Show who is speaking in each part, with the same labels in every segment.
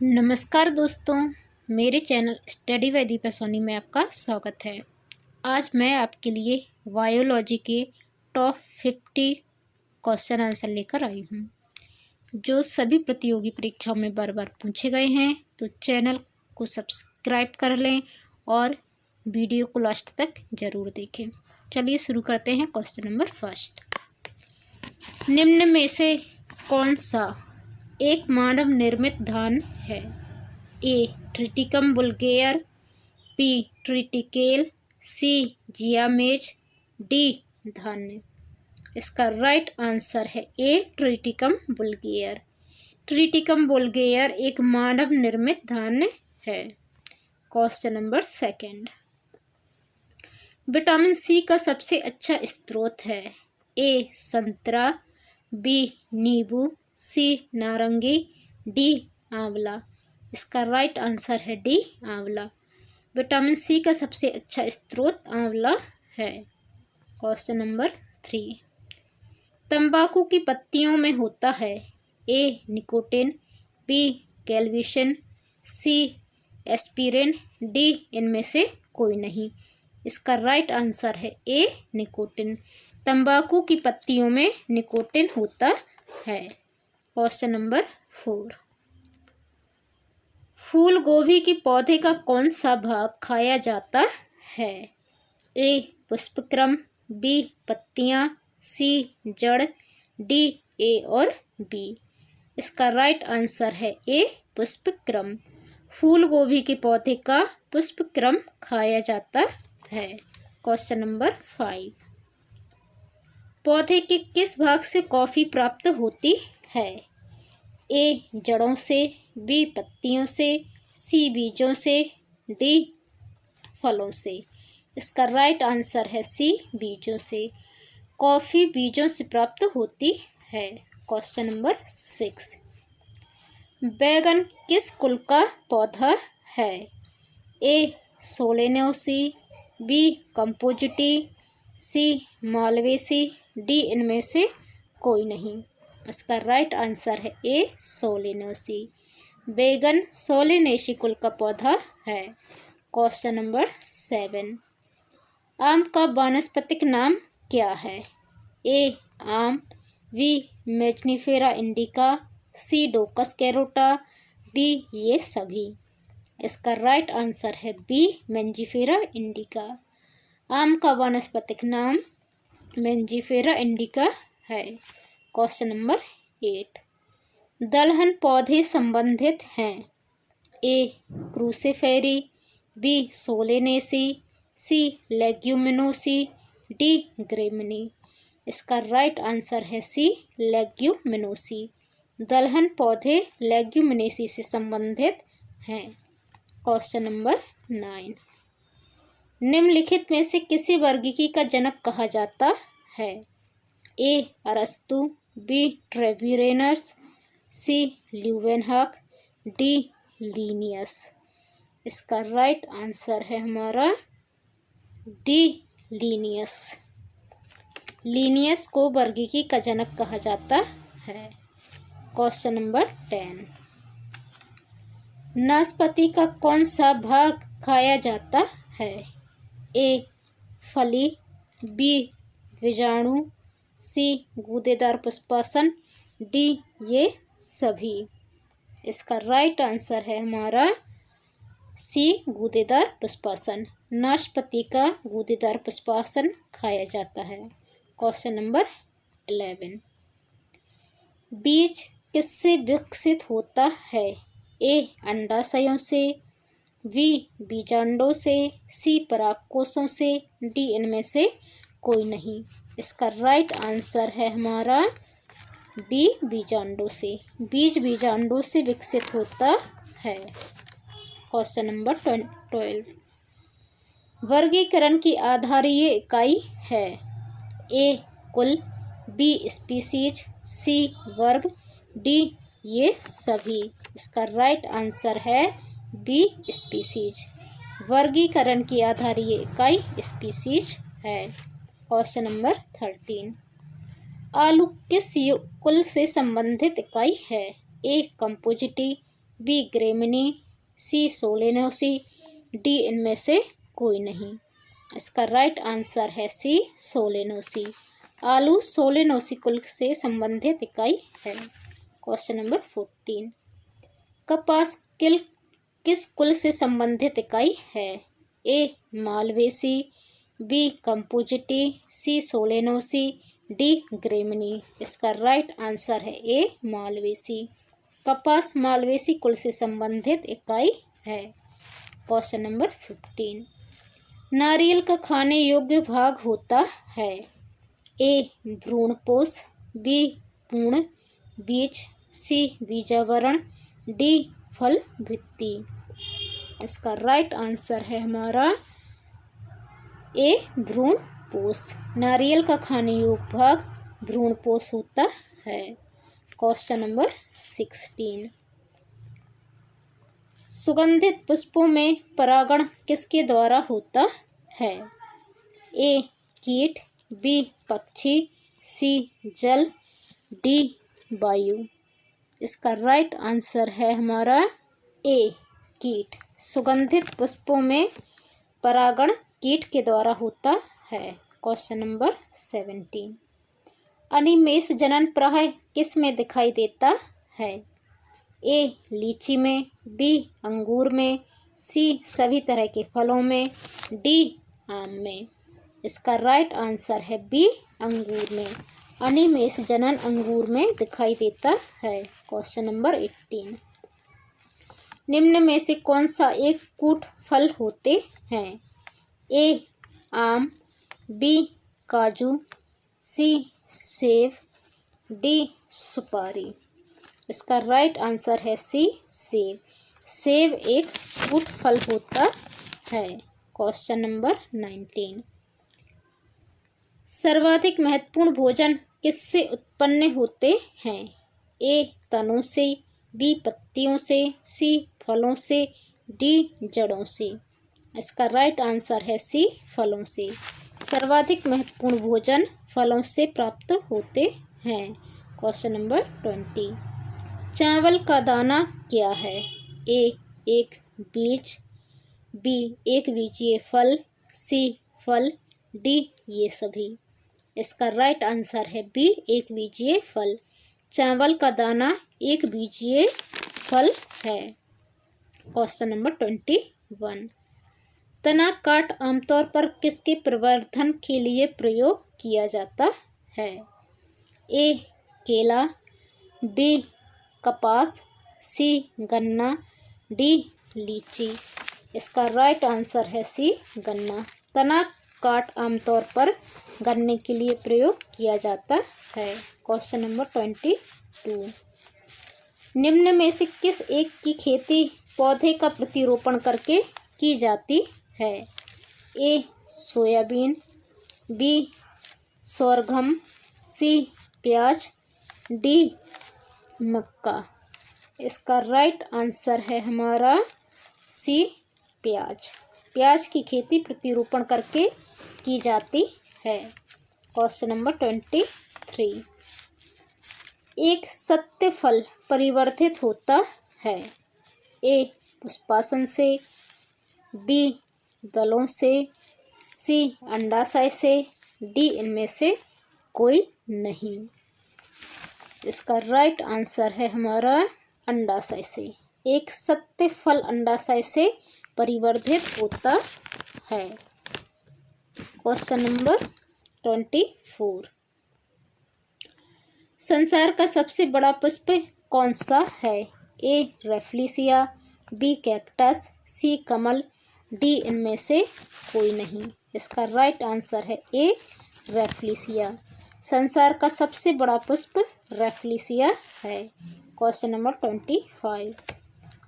Speaker 1: नमस्कार दोस्तों, मेरे channel study with Deepa Soni में आपका स्वागत है। आज मैं आपके लिए बायोलॉजी के टॉप 50 क्वेश्चन आंसर लेकर आई हूँ, जो सभी प्रतियोगी परीक्षाओं में बार बार पूछे गए हैं। तो चैनल को सब्सक्राइब कर लें और वीडियो को लास्ट तक ज़रूर देखें। चलिए शुरू करते हैं। क्वेश्चन नंबर फर्स्ट, निम्न में से कौन सा एक मानव निर्मित धान है? ए ट्रिटिकम वुल्गेयर, बी ट्रिटिकेल, सी जियामेज, डी धान्य। इसका राइट आंसर है ए ट्रिटिकम वुल्गेयर। ट्रिटिकम वुल्गेयर एक मानव निर्मित धान्य है। Question number second, vitamin C का सबसे अच्छा स्रोत है? ए संतरा, बी नींबू, सी नारंगी, डी आंवला। इसका राइट आंसर है डी आंवला। विटामिन सी का सबसे अच्छा स्रोत आंवला है। क्वेश्चन नंबर 3, तंबाकू की पत्तियों में होता है? ए निकोटिन, बी कैल्विशन, सी एस्पिरिन, डी इनमें से कोई नहीं। इसका राइट आंसर है ए निकोटिन। तंबाकू की पत्तियों में निकोटिन होता है। क्वेश्चन नंबर 4, फूल गोभी के पौधे का कौन सा भाग खाया जाता है? ए पुष्पक्रम, बी पत्तियां, सी जड़, डी ए और बी। इसका राइट आंसर है ए पुष्पक्रम। फूल गोभी के पौधे का पुष्पक्रम खाया जाता है। क्वेश्चन नंबर 5, पौधे के किस भाग से कॉफी प्राप्त होती है? ए जड़ों से, बी पत्तियों से, सी बीजों से, डी फलों से। इसका राइट आंसर है सी बीजों से। कॉफी बीजों से प्राप्त होती है। क्वेश्चन नंबर 6, बैगन किस कुल का पौधा है? ए सोलेनोसी, बी कंपोजिटी, सी मालवेसी, डी इनमें से कोई नहीं। इसका राइट आंसर है ए सोलेनोसी। बैगन सोलेनेसी कुल का पौधा है। क्वेश्चन नंबर 7, आम का वानस्पतिक नाम क्या है? ए आम, बी मैजनीफेरा इंडिका, सी डोकस कैरोटा, डी ये सभी। इसका राइट आंसर है बी मैंजीफेरा इंडिका। आम का वानस्पतिक नाम मैंजीफेरा इंडिका है। क्वेश्चन नंबर 8, दलहन पौधे संबंधित हैं? ए क्रूसेफेरी, बी सोलेनेसी, सी लेग्यूमिनोसी, डी ग्रेमिनी। इसका राइट आंसर है सी लेग्यूमिनोसी। दलहन पौधे लेग्यूमिनेसी से संबंधित हैं। क्वेश्चन नंबर 9, निम्नलिखित में से किसी वर्गीकी का जनक कहा जाता है? ए अरस्तु, बी ट्रेविरेनस, सी ल्यूवेनहॉक, डी लीनियस। इसका राइट आंसर है हमारा डी लीनियस। लीनियस को वर्गीकी का जनक कहा जाता है। क्वेश्चन नंबर 10, नाशपाती का कौन सा भाग खाया जाता है? ए फली, बी बीजाणु, सी गूदेदार पुष्पासन, डी ये सभी। इसका राइट आंसर है हमारा सी गूदेदार पुष्पासन। नाशपाती का गूदेदार पुष्पासन खाया जाता है। क्वेश्चन नंबर 11, बीज किससे विकसित होता है? ए अंडाशयों से, बी बीजांडों से, सी परागकोशों से, डी इनमें से कोई नहीं। इसका राइट आंसर है हमारा बी बीजांडों से। बीज बीजांडों से विकसित होता है। क्वेश्चन नंबर 12, वर्गीकरण की आधारीय इकाई है? ए कुल, बी स्पीसीज, सी वर्ग, डी ये सभी। इसका राइट आंसर है बी स्पीसीज। वर्गीकरण की आधारीय इकाई स्पीसीज है। क्वेश्चन नंबर 13, आलू किस कुल से संबंधित इकाई है? ए कंपोजिटी, बी ग्रेमिनी, सी सोलेनोसी, डी इनमें से कोई नहीं। इसका राइट आंसर है सी सोलेनोसी। आलू सोलेनोसी कुल से संबंधित इकाई है। Question number 14। कपास किस कुल से संबंधित इकाई है? ए मालवेसी, बी कंपोजिटी, सी सोलेनोसी, डी ग्रेमिनी। इसका राइट आंसर है ए मालवेसी। कपास मालवेसी कुल से संबंधित इकाई है। Question number 15। नारियल का खाने योग्य भाग होता है? ए भ्रूणपोष, बी पूर्ण बीज, सी बीजावरण, डी फल भित्ति। इसका राइट आंसर है हमारा ए भ्रूणपोष। नारियल का खाने योग्य भाग भ्रूणपोष होता है। Question number 16। सुगंधित पुष्पों में परागण किसके द्वारा होता है? ए कीट, बी पक्षी, सी जल, डी वायु। इसका राइट आंसर है हमारा ए कीट। सुगंधित पुष्पों में परागण कीट के द्वारा होता है। Question number 17। अनिमेष जनन प्राय किस में दिखाई देता है? ए लीची में, बी अंगूर में, सी सभी तरह के फलों में, डी आम में। इसका राइट आंसर है बी अंगूर में। अनिमेष जनन अंगूर में दिखाई देता है। Question number 18। निम्न में से कौन सा एक कूट फल होते हैं? ए आम, बी काजू, सी सेब, डी सुपारी। इसका राइट आंसर है सी सेब। सेब एक कूट फल होता है। Question number 19। सर्वाधिक महत्वपूर्ण भोजन किससे उत्पन्न होते हैं? ए तनों से, बी पत्तियों से, सी फलों से, डी जड़ों से। इसका राइट आंसर है सी फलों से। सर्वाधिक महत्वपूर्ण भोजन फलों से प्राप्त होते हैं। Question number 20। चावल का दाना क्या है? ए एक बीज, बी एक बीजीय फल, सी फल, डी ये सभी। इसका राइट आंसर है बी एक बीजीय फल। चावल का दाना एक बीजीय फल है। Question number 21। तना काट आमतौर पर किसके प्रवर्धन के लिए प्रयोग किया जाता है? ए केला, बी कपास, सी गन्ना, डी लीची। इसका राइट आंसर है सी गन्ना। तना काट आमतौर पर गन्ने के लिए प्रयोग किया जाता है। Question number 22। निम्न में से किस एक की खेती पौधे का प्रतिरोपण करके की जाती है? ए सोयाबीन, बी सोरघम, सी प्याज, डी मक्का। इसका राइट आंसर है हमारा सी प्याज। प्याज की खेती प्रतिरोपण करके की जाती है। Question number 23। एक सत्य फल परिवर्धित होता है? ए पुष्पासन से, बी दलों से, सी अंडाशय से, डी इनमें से कोई नहीं। इसका राइट आंसर है हमारा अंडाशय से। एक सत्य फल अंडाशय से परिवर्धित होता है। Question number 24। संसार का सबसे बड़ा पुष्प कौन सा है? ए रेफ्लिसिया, बी कैक्टस, सी कमल, डी इनमें से कोई नहीं। इसका राइट आंसर है ए रेफ्लिसिया। संसार का सबसे बड़ा पुष्प रेफ्लिसिया है। Question number 25।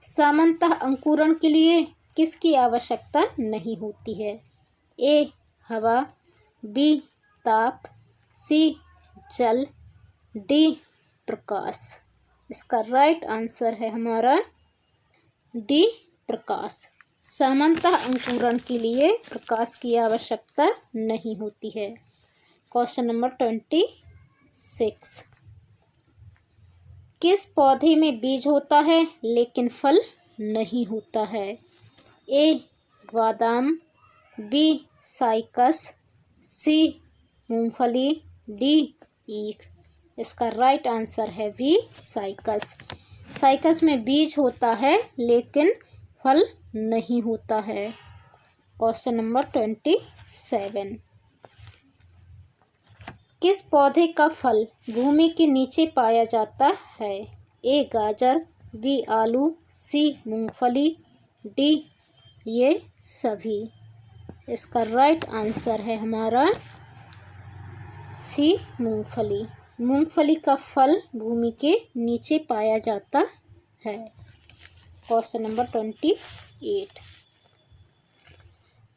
Speaker 1: सामान्यतः अंकुरण के लिए किसकी आवश्यकता नहीं होती है? ए हवा, बी ताप, सी जल, डी प्रकाश। इसका राइट आंसर है हमारा डी प्रकाश। सामान्यतः अंकुरण के लिए प्रकाश की आवश्यकता नहीं होती है। Question number 26। किस पौधे में बीज होता है लेकिन फल नहीं होता है? ए बादाम, बी साइकस, सी मूंगफली, डी ईख। इसका राइट आंसर है बी साइकस। साइकस में बीज होता है लेकिन फल नहीं होता है। Question number 27। किस पौधे का फल भूमि के नीचे पाया जाता है? ए गाजर, बी आलू, सी मूंगफली, डी ये सभी। इसका राइट आंसर है हमारा सी मूंगफली। मूंगफली का फल भूमि के नीचे पाया जाता है। Question number 28।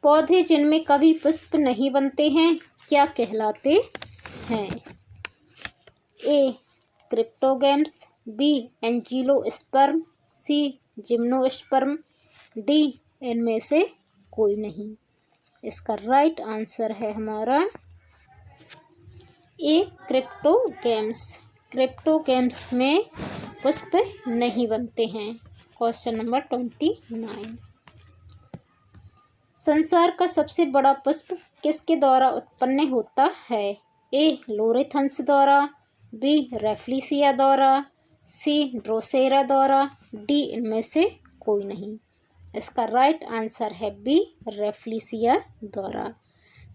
Speaker 1: पौधे जिनमें कभी पुष्प नहीं बनते हैं क्या कहलाते हैं? ए क्रिप्टोगैम्स, बी एंजियोस्पर्म, सी जिम्नोस्पर्म, डी इनमें से कोई नहीं। इसका राइट आंसर है हमारा ए क्रिप्टोगैम्स। क्रिप्टोगैम्स में पुष्प नहीं बनते हैं। Question number 29। संसार का सबसे बड़ा पुष्प किसके द्वारा उत्पन्न होता है? ए लोरेंथस द्वारा, बी रैफ्लेसिया द्वारा, सी ड्रोसेरा द्वारा, डी इनमें से कोई नहीं। इसका राइट आंसर है बी रैफ्लेसिया द्वारा।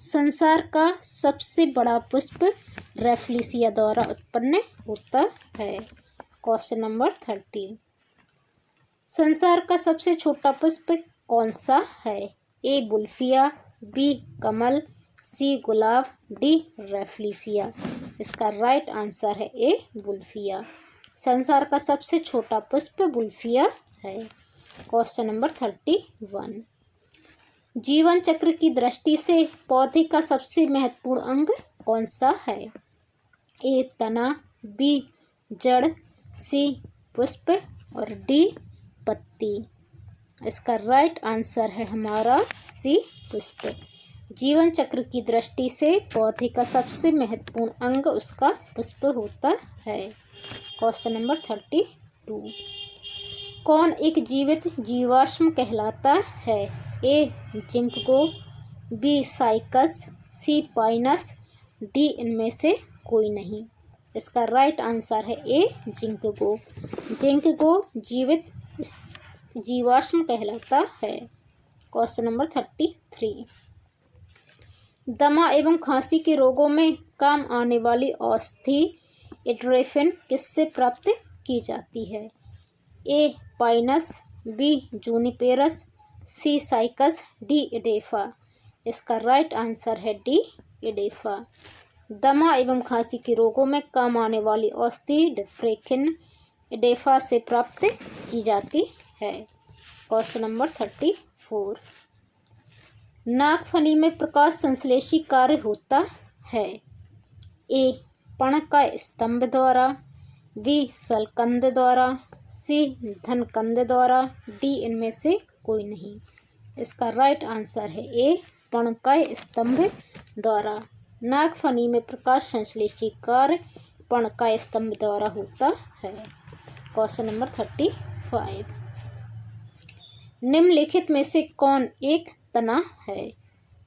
Speaker 1: संसार का सबसे बड़ा पुष्प रैफ्लेसिया द्वारा उत्पन्न होता है। Question number 30। संसार का सबसे छोटा पुष्प कौन सा है? ए बुल्फिया, बी कमल, सी गुलाब, डी रैफ्लेसिया। इसका राइट आंसर है ए बुल्फिया। संसार का सबसे छोटा पुष्प बुल्फिया है। Question number 31। जीवन चक्र की दृष्टि से पौधे का सबसे महत्वपूर्ण अंग कौन सा है? ए तना, बी जड़, सी पुष्प और डी पत्ती। इसका राइट आंसर है हमारा सी पुष्प। जीवन चक्र की दृष्टि से पौधे का सबसे महत्वपूर्ण अंग उसका पुष्प होता है। Question number 32। कौन एक जीवित जीवाश्म कहलाता है? ए जिंकगो, बी साइकस, सी पाइनस, डी इनमें से कोई नहीं। इसका राइट आंसर है ए जिंकगो। जिंकगो जीवित जीवाश्म कहलाता है। Question number 33। दमा एवं खांसी के रोगों में काम आने वाली औषधि एट्रोफिन किससे प्राप्त की जाती है? ए पाइनस, बी जूनिपेरस, सी साइकस, डी एडेफा। इसका राइट आंसर है डी एडेफा। दमा एवं खांसी के रोगों में काम आने वाली औषधि डिफ्रेकिन एडेफा से प्राप्त की जाती है। Question number 34। नागफनी में प्रकाश संश्लेषी कार्य होता है? ए पर्ण का स्तंभ द्वारा, बी सलकंद द्वारा, सी धनकंद द्वारा, डी इनमें से कोई नहीं। इसका राइट आंसर है ए पर्ण का स्तंभ द्वारा। नागफनी में प्रकाश संश्लेषी कार्य पर्ण का स्तंभ द्वारा होता है। Question number 35। निम्नलिखित में से कौन एक तना है?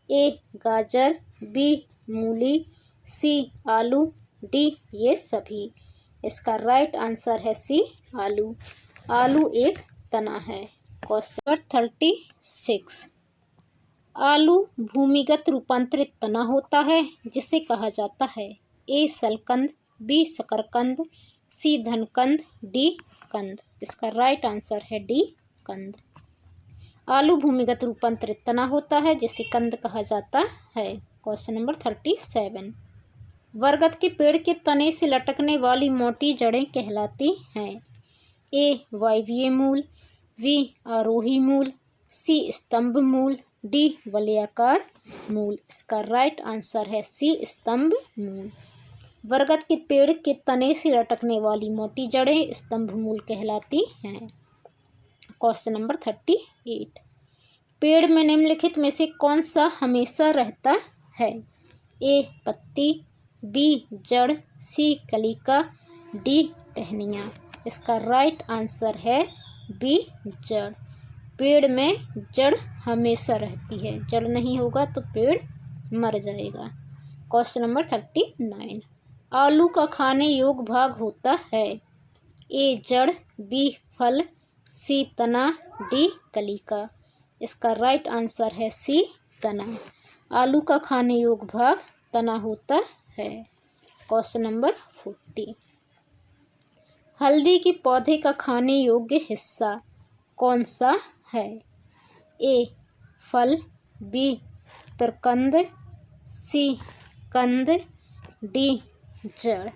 Speaker 1: ए गाजर, बी मूली, सी आलू, डी ये सभी। इसका राइट आंसर है सी आलू। आलू एक तना है। Question number 36। आलू भूमिगत रूपांतरित तना होता है जिसे कहा जाता है? ए सलकंद, बी शकरकंद, सी धनकंद, डी कंद। इसका राइट आंसर है डी कंद। आलू भूमिगत रूपांतरित तना होता है जिसे कंद कहा जाता है। Question number 37। बरगद के पेड़ के तने से लटकने वाली मोटी जड़ें कहलाती हैं? ए वायवीय मूल, बी आरोही मूल, सी स्तंभ मूल, डी वलयाकार मूल। इसका राइट आंसर है सी स्तंभ मूल। बरगद के पेड़ के तने से लटकने वाली मोटी जड़ें स्तंभ मूल कहलाती हैं। Question number 38। पेड़ में निम्नलिखित में से कौन सा हमेशा रहता है? ए पत्ती, बी जड़, सी कलिका, डी टहनियाँ। इसका राइट आंसर है बी जड़। पेड़ में जड़ हमेशा रहती है, जड़ नहीं होगा तो पेड़ मर जाएगा। क्वेश्चन नंबर 39, आलू का खाने योग्य भाग होता है? ए जड़, बी फल, सी तना, डी कलिका। इसका राइट आंसर है सी तना। आलू का खाने योग्य भाग तना होता है। क्वेश्चन नंबर 40, हल्दी के पौधे का खाने योग्य हिस्सा कौन सा है? ए फल, बी प्रकंद, सी कंद, डी जड़।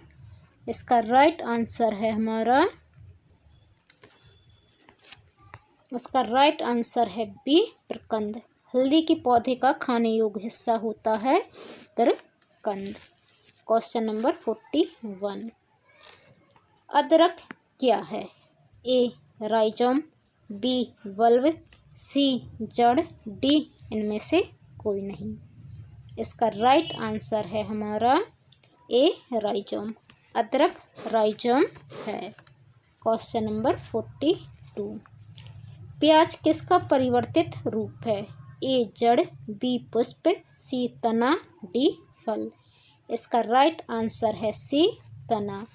Speaker 1: इसका राइट आंसर है हमारा, इसका राइट आंसर है बी प्रकंद। हल्दी के पौधे का खाने योग्य हिस्सा होता है प्रकंद। क्वेश्चन नंबर 41, अदरक क्या है? ए राइजोम, बी बल्ब, सी जड़, डी इनमें से कोई नहीं। इसका राइट आंसर है हमारा ए राइजोम। अदरक राइजोम है। क्वेश्चन नंबर 42, प्याज किसका परिवर्तित रूप है? ए जड़, बी पुष्प, सी तना, डी फल। इसका राइट आंसर है सी तना।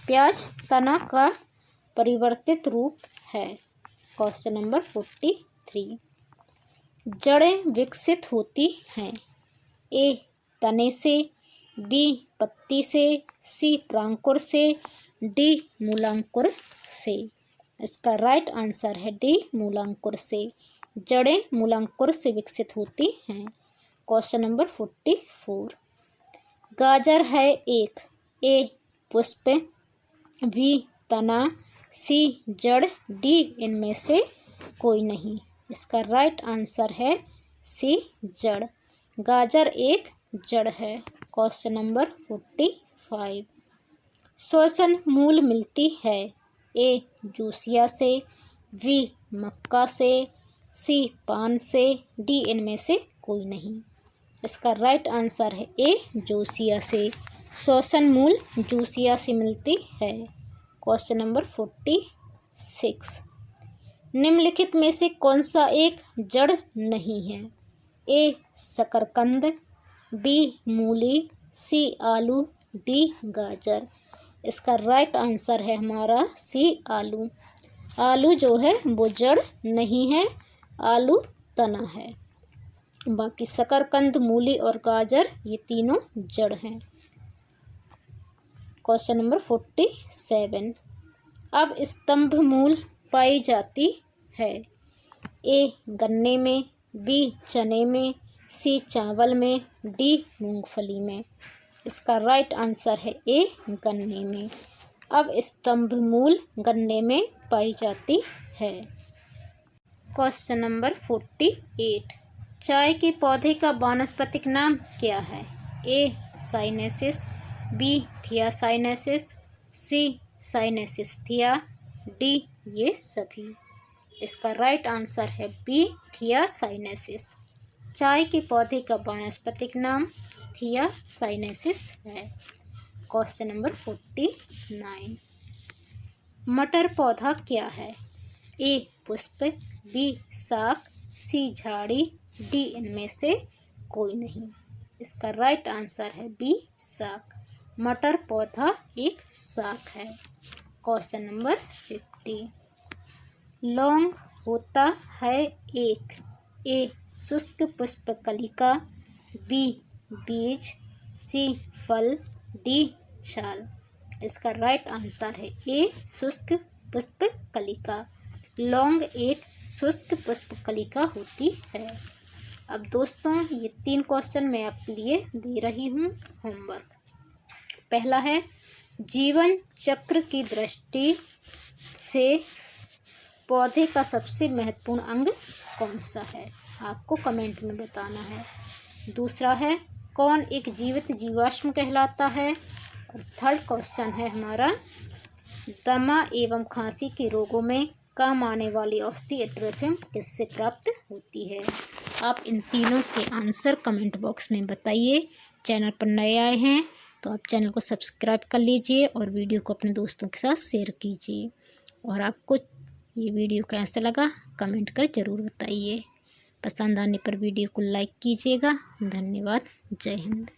Speaker 1: प्याज तना का परिवर्तित रूप है। क्वेश्चन नंबर 43, जड़ें विकसित होती हैं? ए तने से, बी पत्ती से, सी प्रांकुर से, डी मूलांकुर से। इसका राइट आंसर है डी मूलांकुर से। जड़ें मूलांकुर से विकसित होती हैं। क्वेश्चन नंबर 44, गाजर है एक, ए पुष्प, बी तना, सी जड़, डी इनमें से कोई नहीं। इसका राइट आंसर है सी जड़। गाजर एक जड़ है। क्वेश्चन नंबर 45, श्वसन मूल मिलती है? ए जूसिया से, बी मक्का से, सी पान से, डी इनमें से कोई नहीं। इसका राइट आंसर है ए जूसिया से। श्वसन मूल जूसिया से मिलती है। क्वेश्चन नंबर 46, निम्नलिखित में से कौन सा एक जड़ नहीं है? ए शकरकंद, बी मूली, सी आलू, डी गाजर। इसका राइट आंसर है हमारा सी आलू। आलू जो है वो जड़ नहीं है, आलू तना है। बाकी शकरकंद, मूली और गाजर ये तीनों जड़ हैं। क्वेश्चन नंबर 47, अब स्तंभ मूल पाई जाती है? ए गन्ने में, बी चने में, सी चावल में, डी मूंगफली में। इसका राइट आंसर है ए गन्ने में। अब स्तंभ मूल गन्ने में पाई जाती है। क्वेश्चन नंबर 48, चाय के पौधे का वानस्पतिक नाम क्या है? ए साइनेसिस, बी थियासाइनेसिस, सी साइनेसिस थिया, डी ये सभी। इसका राइट आंसर है बी थियासाइनेसिस। चाय के पौधे का वानस्पतिक नाम थियासाइनेसिस है। क्वेश्चन नंबर 49, मटर पौधा क्या है? ए पुष्प, बी शाक, सी झाड़ी, डी इनमें से कोई नहीं। इसका राइट आंसर है बी शाक। मटर पौधा एक शाक है। क्वेश्चन नंबर 50, लौंग होता है एक? ए शुष्क पुष्पकलिका, बी बीज, सी फल, डी छाल। इसका राइट आंसर है ए शुष्क पुष्पकलिका। लौंग एक शुष्क पुष्पकलिका होती है। अब दोस्तों ये 3 क्वेश्चन मैं आपके लिए दे रही हूँ होमवर्क। पहला है, जीवन चक्र की दृष्टि से पौधे का सबसे महत्वपूर्ण अंग कौन सा है? आपको कमेंट में बताना है। दूसरा है, कौन एक जीवित जीवाश्म कहलाता है? और थर्ड क्वेश्चन है हमारा, दमा एवं खांसी के रोगों में काम आने वाली औषधि एट्रोफिन किससे प्राप्त होती है? आप इन तीनों के आंसर कमेंट बॉक्स में बताइए। चैनल पर नए आए हैं तो आप चैनल को सब्सक्राइब कर लीजिए और वीडियो को अपने दोस्तों के साथ शेयर कीजिए। और आपको ये वीडियो कैसा लगा कमेंट कर ज़रूर बताइए। पसंद आने पर वीडियो को लाइक कीजिएगा। धन्यवाद। जय हिंद।